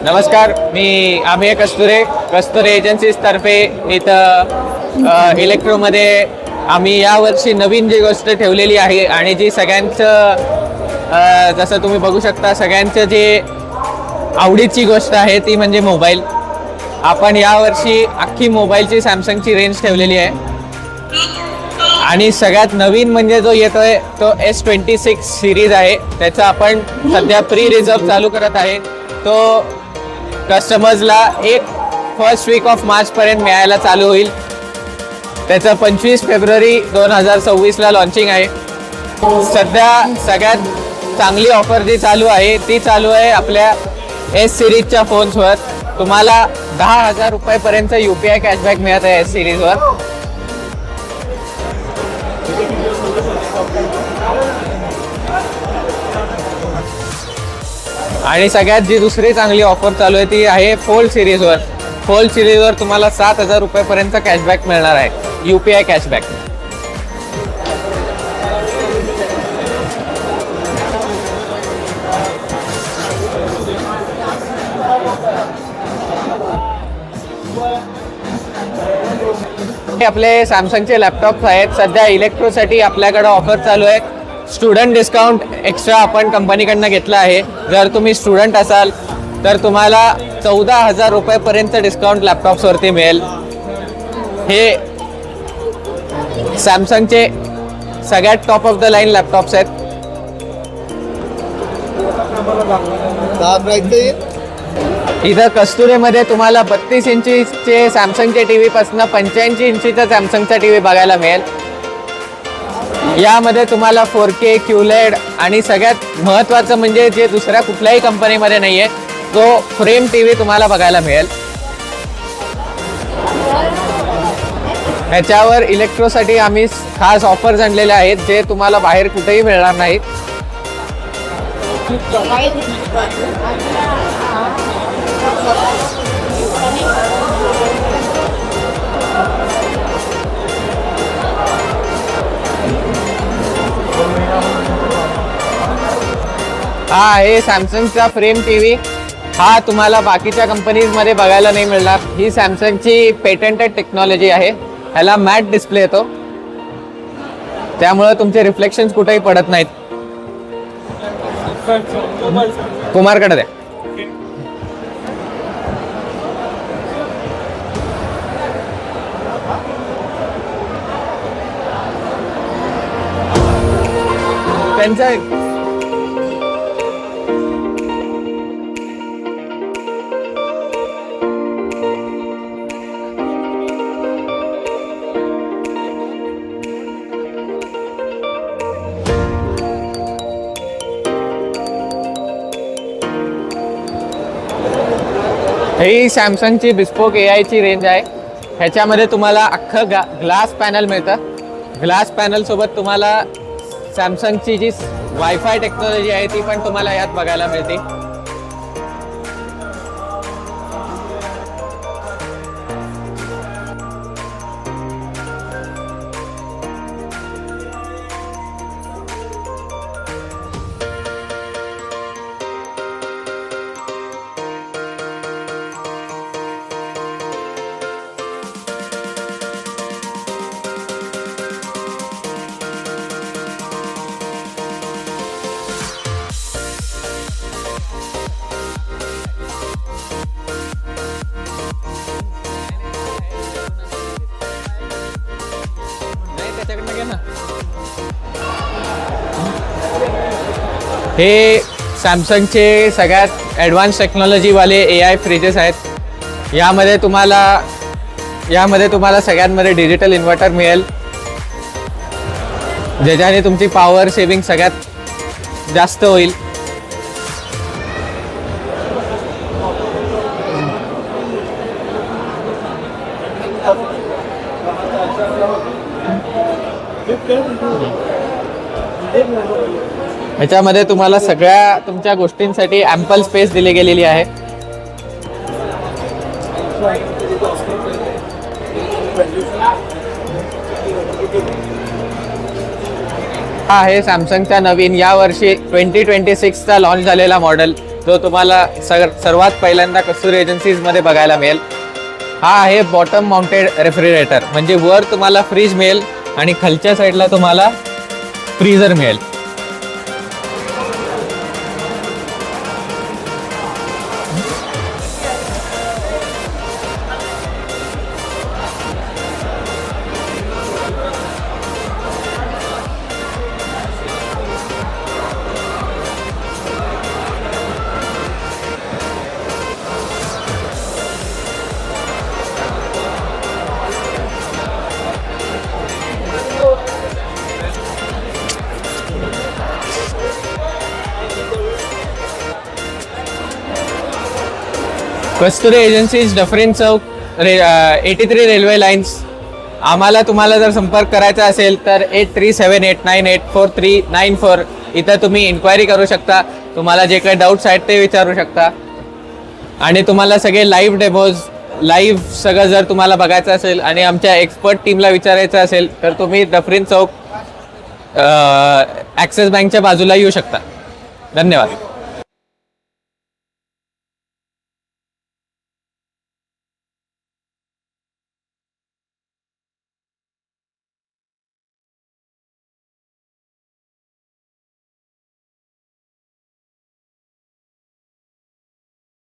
नमस्कार, मी अमेय कस्तुरे एजन्सीजतर्फे इथं इलेक्ट्रोमध्ये आम्ही यावर्षी नवीन जी गोष्ट ठेवलेली आहे आणि जी सगळ्यांचं जसं तुम्ही बघू शकता सगळ्यांचं जे आवडीची गोष्ट आहे ती म्हणजे मोबाईल. आपण यावर्षी अख्खी मोबाईलची सॅमसंगची रेंज ठेवलेली आहे आणि सगळ्यात नवीन म्हणजे जो येतोय तो S26 सिरीज आहे. त्याचा आपण सध्या प्री रिझर्व चालू करत आहे. तो कस्टमर्सला फर्स्ट वीक ऑफ मार्च पर्यंत मिळायला चालू होईल. त्याचं 25 फेब्रुवारी 2026ला लॉन्चिंग आहे. सध्या सगळ्यात चांगली ऑफर जी चालू आहे ती चालू आहे आपल्या S सिरीजच्या फोन्सवर. तुम्हाला 10,000 रुपयेपर्यंत UPI कॅशबॅक मिळत आहे S सिरीजवर. आणि सगळ्यात जी दुसरी चांगली ऑफर चालू आहे ती आहे फोल्ड सिरीजवर तुम्हाला 7,000 रुपयेपर्यंत कॅशबॅक मिळणार आहे, UPI कॅशबॅक. आपले सॅमसंगचे लॅपटॉप्स आहेत. सध्या इलेक्ट्रोसाठी आपल्याकडे ऑफर चालू आहे. स्टुडंट डिस्काउंट एक्स्ट्रा आपण कंपनीकडनं घेतलं आहे. जर तुम्ही स्टुडंट असाल तर तुम्हाला 14,000 रुपयेपर्यंत डिस्काउंट लॅपटॉप्सवरती मिळेल. हे सॅमसंगचे सगळ्यात top of the line laptops आहेत. इथं कस्तुरेमध्ये तुम्हाला 32 इंचीचे सॅमसंगचे TV पासून 85 इंचीचा सॅमसंगचा TV बघायला मिळेल. यामध्ये तुम्हाला 4K QLED आणि सगळ्यात महत्त्वाचं म्हणजे जे दुसऱ्या कुठल्याही कंपनीमध्ये नाही आहे तो फ्रेम TV तुम्हाला बघायला मिळेल. ह्याच्यावर इलेक्ट्रोसाठी आम्ही खास ऑफर्स आणलेले आहेत जे तुम्हाला बाहेर कुठेही मिळणार नाहीत. हा आहे सॅमसंगचा फ्रेम TV. हा तुम्हाला बाकीच्या कंपनीजमध्ये बघायला नाही मिळणार. ही सॅमसंगची पेटंटेड टेक्नॉलॉजी आहे. ह्याला मॅट डिस्प्ले येतो त्यामुळे तुमचे रिफ्लेक्शन्स कुठेही पडत नाहीत. कुमारकडे द्या. त्यांचा ही सॅमसंगची बिस्पोक AI ची रेंज आहे. ह्याच्यामध्ये तुम्हाला अख्खं ग्लास पॅनल मिळतं. ग्लास पॅनल सोबत तुम्हाला सॅमसंगची जी वायफाय टेक्नॉलॉजी आहे ती पण तुम्हाला यात बघायला मिळते. हे सॅमसंगचे सगळ्यात ॲडव्हान्स टेक्नॉलॉजीवाले AI फ्रीजेस आहेत. यामध्ये तुम्हाला सगळ्यांमध्ये डिजिटल इन्व्हर्टर मिळेल ज्याच्याने तुमची पॉवर सेविंग सगळ्यात जास्त होईल. ह्याच्यामध्ये तुम्हाला सगळ्या तुमच्या गोष्टींसाठी ॲम्पल स्पेस दिली गेलेली आहे. हा आहे सॅमसंगचा नवीन यावर्षी 2026चा लॉन्च झालेला मॉडेल जो तुम्हाला सर्वात पहिल्यांदा कस्तुरी एजन्सीजमध्ये बघायला मिळेल. हा आहे बॉटम माउंटेड रेफ्रिजरेटर, म्हणजे वर तुम्हाला फ्रीज मिळेल आणि खालच्या साईडला तुम्हाला फ्रीझर मिळेल. कस्तुरी एजन्सीज, डफरीन चौक, 83 रेल्वे लाईन्स. आम्हाला तुम्हाला जर संपर्क करायचा असेल तर 8378984394 इथं तुम्ही इन्क्वायरी करू शकता. तुम्हाला जे काही डाऊट्स आहेत ते विचारू शकता. आणि तुम्हाला सगळे लाईव्ह डेमोज, लाईव्ह सगळं जर तुम्हाला बघायचं असेल आणि आमच्या एक्सपर्ट टीमला विचारायचं असेल तर तुम्ही डफरीन चौक ॲक्सिस बँकच्या बाजूला येऊ शकता. धन्यवाद.